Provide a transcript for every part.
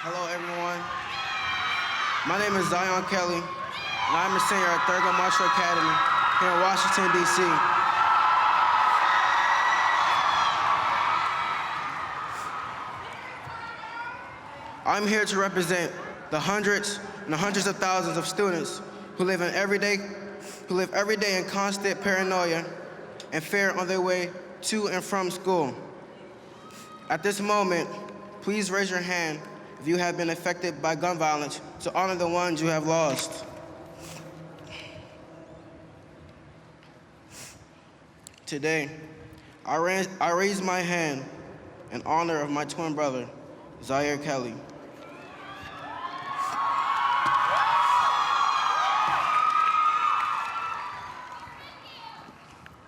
Hello, everyone. My name is Zaiah Kelly, and I'm a senior at Thurgood Marshall Academy here in Washington, D.C. I'm here to represent the hundreds and the hundreds of thousands of students who live every day in constant paranoia and fear on their way to and from school. At this moment, please raise your hand if you have been affected by gun violence to honor the ones you have lost. Today, I raise my hand in honor of my twin brother, Zaire Kelly.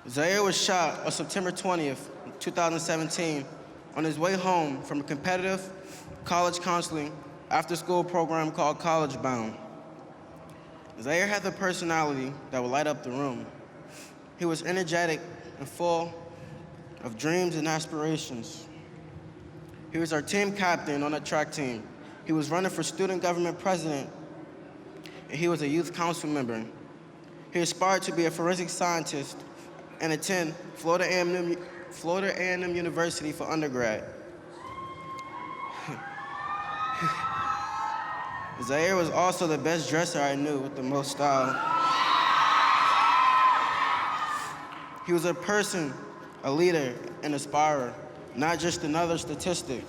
Zaire was shot on September 20th, 2017, on his way home from a competitive college counseling after-school program called College Bound. Zaire had the personality that would light up the room. He was energetic and full of dreams and aspirations. He was our team captain on the track team. He was running for student government president, and he was a youth council member. He aspired to be a forensic scientist and attend Florida A&M University for undergrad. Zaire was also the best dresser I knew with the most style. He was a person, a leader, an aspirer, not just another statistic.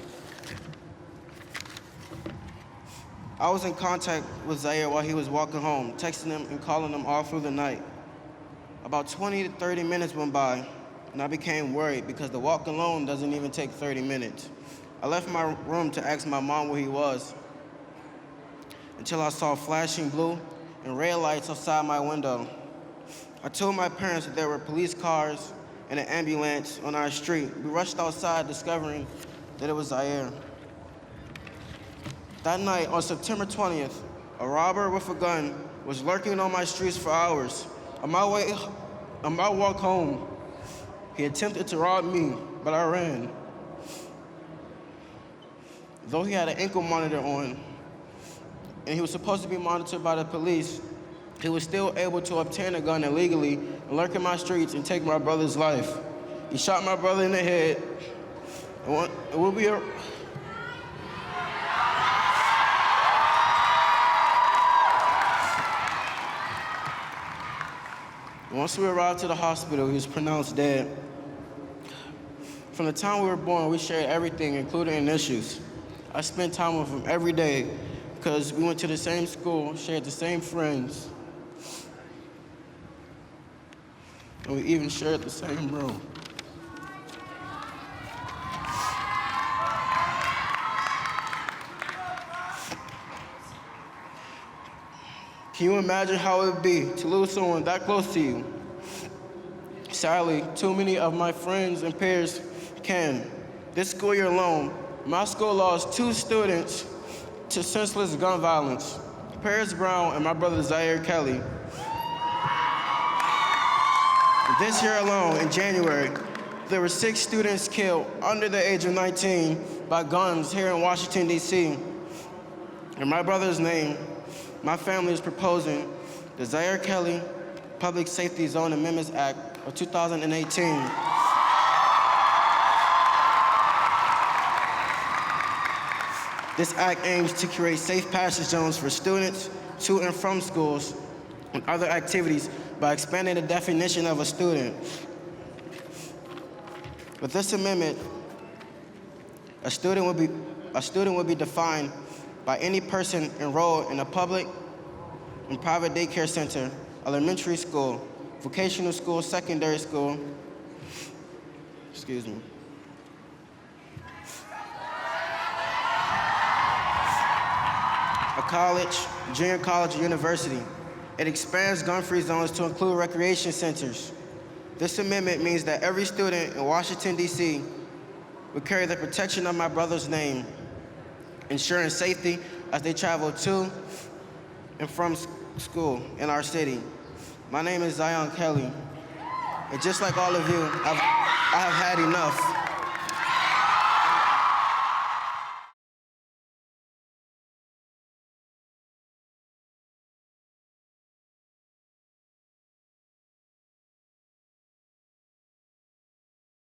I was in contact with Zaire while he was walking home, texting him and calling him all through the night. About 20 to 30 minutes went by, and I became worried because the walk alone doesn't even take 30 minutes. I left my room to ask my mom where he was, until I saw flashing blue and red lights outside my window. I told my parents that there were police cars and an ambulance on our street. We rushed outside, discovering that it was Zaire. That night, on September 20th, a robber with a gun was lurking on my streets for hours. On my walk home, he attempted to rob me, but I ran. Though he had an ankle monitor on, and he was supposed to be monitored by the police, he was still able to obtain a gun illegally and lurk in my streets and take my brother's life. He shot my brother in the head, and once we arrived to the hospital, he was pronounced dead. From the time we were born, we shared everything, including issues. I spent time with him every day because we went to the same school, shared the same friends, and we even shared the same room. Can you imagine how it would be to lose someone that close to you? Sadly, too many of my friends and peers can. This school year alone, my school lost 2 students to senseless gun violence, Paris Brown and my brother Zaire Kelly. This year alone, in January, there were 6 students killed under the age of 19 by guns here in Washington, D.C. In my brother's name, my family is proposing the Zaire Kelly Public Safety Zone Amendments Act of 2018. This act aims to create safe passage zones for students to and from schools and other activities by expanding the definition of a student. With this amendment, a student would be defined by any person enrolled in a public and private daycare center, elementary school, vocational school, secondary school, a college, junior college, or university. It expands gun-free zones to include recreation centers. This amendment means that every student in Washington, D.C. will carry the protection of my brother's name, ensuring safety as they travel to and from school in our city. My name is Zaire Kelly, and just like all of you, I have had enough.